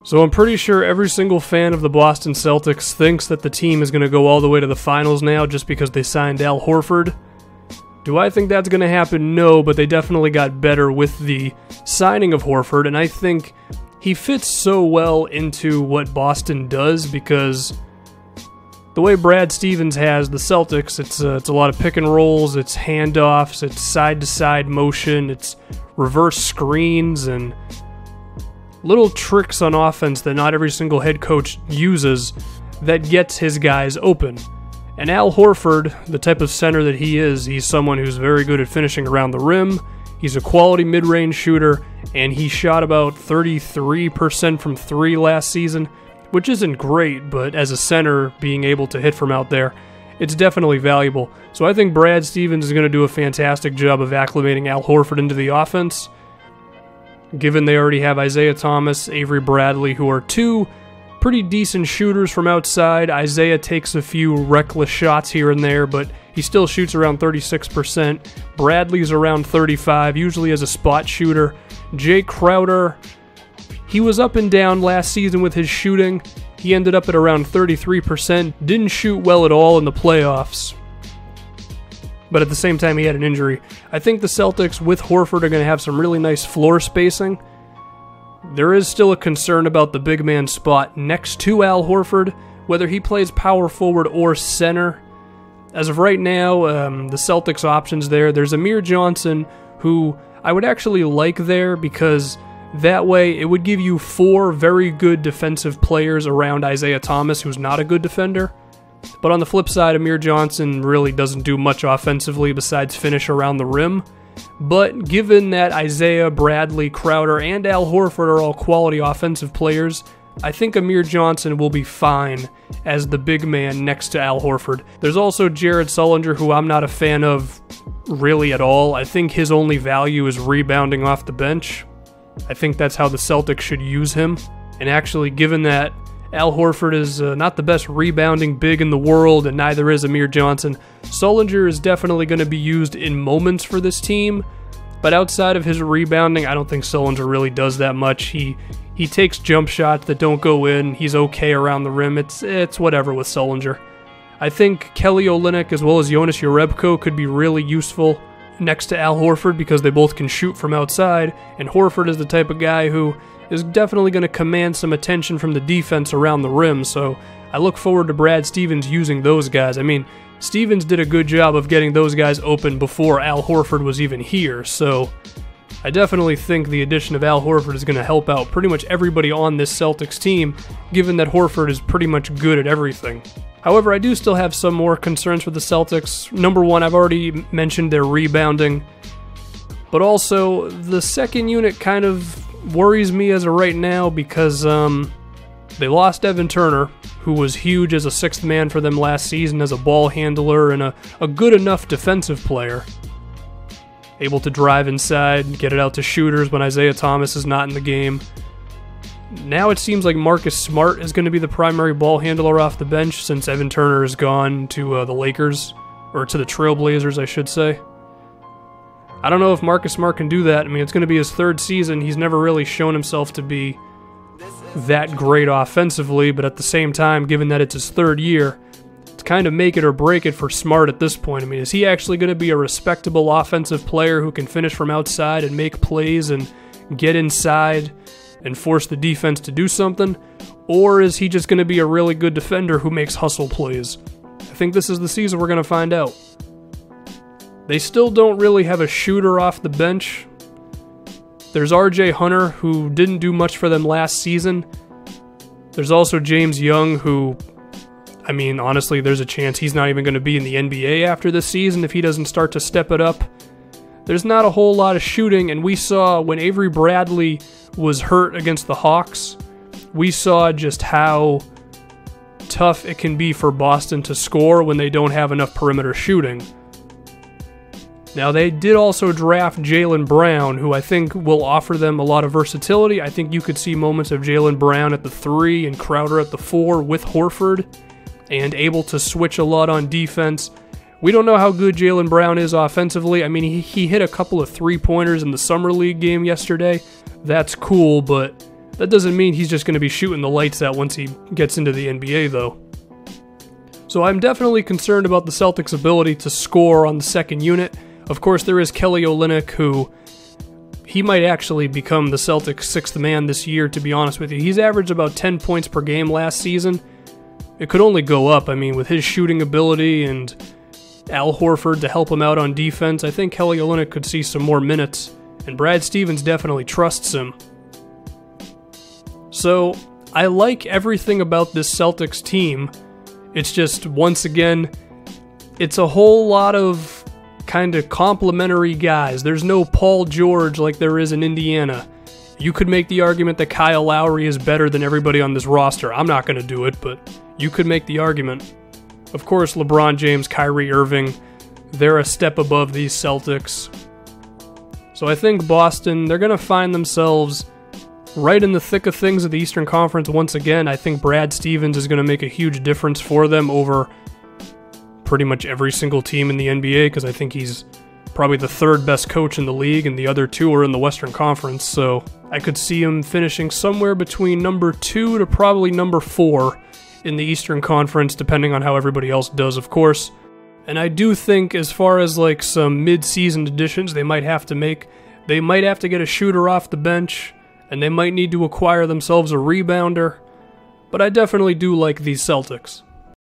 So I'm pretty sure every single fan of the Boston Celtics thinks that the team is going to go all the way to the finals now just because they signed Al Horford. Do I think that's going to happen? No, but they definitely got better with the signing of Horford, and I think he fits so well into what Boston does because the way Brad Stevens has the Celtics, it's a lot of pick and rolls, it's handoffs, it's side-to-side motion, it's reverse screens, and little tricks on offense that not every single head coach uses that gets his guys open. And Al Horford, the type of center that he is, he's someone who's very good at finishing around the rim, he's a quality mid-range shooter, and he shot about 33% from 3 last season, which isn't great, but as a center, being able to hit from out there, it's definitely valuable. So I think Brad Stevens is going to do a fantastic job of acclimating Al Horford into the offense, given they already have Isaiah Thomas, Avery Bradley, who are two pretty decent shooters from outside. Isaiah takes a few reckless shots here and there, but he still shoots around 36%. Bradley's around 35%, usually as a spot shooter. Jay Crowder, he was up and down last season with his shooting. He ended up at around 33%. Didn't shoot well at all in the playoffs, but at the same time he had an injury. I think the Celtics with Horford are going to have some really nice floor spacing. There is still a concern about the big man spot next to Al Horford, whether he plays power forward or center. As of right now, the Celtics options there's Amir Johnson, who I would actually like there because that way it would give you 4 very good defensive players around Isaiah Thomas, who's not a good defender. But on the flip side, Amir Johnson really doesn't do much offensively besides finish around the rim. But given that Isaiah, Bradley, Crowder, and Al Horford are all quality offensive players, I think Amir Johnson will be fine as the big man next to Al Horford. There's also Jared Sullinger, who I'm not a fan of really at all. I think his only value is rebounding off the bench. I think that's how the Celtics should use him. And actually, given that Al Horford is not the best rebounding big in the world, and neither is Amir Johnson, Sullinger is definitely going to be used in moments for this team, but outside of his rebounding, I don't think Sullinger really does that much. He takes jump shots that don't go in, he's okay around the rim, it's whatever with Sullinger. I think Kelly Olynyk as well as Jonas Jerebko could be really useful next to Al Horford because they both can shoot from outside, and Horford is the type of guy who is definitely going to command some attention from the defense around the rim, so I look forward to Brad Stevens using those guys. I mean, Stevens did a good job of getting those guys open before Al Horford was even here, so I definitely think the addition of Al Horford is going to help out pretty much everybody on this Celtics team, given that Horford is pretty much good at everything. However, I do still have some more concerns with the Celtics. Number one, I've already mentioned their rebounding, but also the second unit kind of worries me as of right now because they lost Evan Turner, who was huge as a 6th man for them last season as a ball handler and a good enough defensive player. Able to drive inside, get it out to shooters when Isaiah Thomas is not in the game. Now it seems like Marcus Smart is going to be the primary ball handler off the bench since Evan Turner has gone to the Lakers, or to the Trailblazers, I should say. I don't know if Marcus Smart can do that. I mean, it's going to be his 3rd season. He's never really shown himself to be that great offensively, but at the same time, given that it's his 3rd year, it's kind of make it or break it for Smart at this point. I mean, is he actually going to be a respectable offensive player who can finish from outside and make plays and get inside and force the defense to do something? Or is he just going to be a really good defender who makes hustle plays? I think this is the season we're going to find out. They still don't really have a shooter off the bench. There's RJ Hunter, who didn't do much for them last season. There's also James Young, who, I mean, honestly, there's a chance he's not even going to be in the NBA after this season if he doesn't start to step it up. There's not a whole lot of shooting, and we saw when Avery Bradley was hurt against the Hawks, we saw just how tough it can be for Boston to score when they don't have enough perimeter shooting. Now, they did also draft Jaylen Brown, who I think will offer them a lot of versatility. I think you could see moments of Jaylen Brown at the 3 and Crowder at the 4 with Horford, and able to switch a lot on defense. We don't know how good Jaylen Brown is offensively. I mean, he hit a couple of 3-pointers in the Summer League game yesterday. That's cool, but That doesn't mean he's just going to be shooting the lights out once he gets into the NBA, though. So I'm definitely concerned about the Celtics' ability to score on the second unit. Of course, there is Kelly Olynyk, who he might actually become the Celtics' sixth man this year, to be honest with you. He's averaged about 10 points per game last season. It could only go up. I mean, with his shooting ability and Al Horford to help him out on defense, I think Kelly Olynyk could see some more minutes, and Brad Stevens definitely trusts him. So, I like everything about this Celtics team. It's just, once again, it's a whole lot of kind of complimentary guys. There's no Paul George like there is in Indiana. You could make the argument that Kyle Lowry is better than everybody on this roster. I'm not going to do it, but you could make the argument. Of course, LeBron James, Kyrie Irving, they're a step above these Celtics. So I think Boston, they're going to find themselves right in the thick of things of the Eastern Conference once again. I think Brad Stevens is going to make a huge difference for them over pretty much every single team in the NBA, because I think he's probably the third best coach in the league, and the other two are in the Western Conference, so I could see him finishing somewhere between number 2 to probably number 4 in the Eastern Conference, depending on how everybody else does, of course. And I do think, as far as like some mid-season additions they might have to make, they might have to get a shooter off the bench, and they might need to acquire themselves a rebounder, but I definitely do like these Celtics.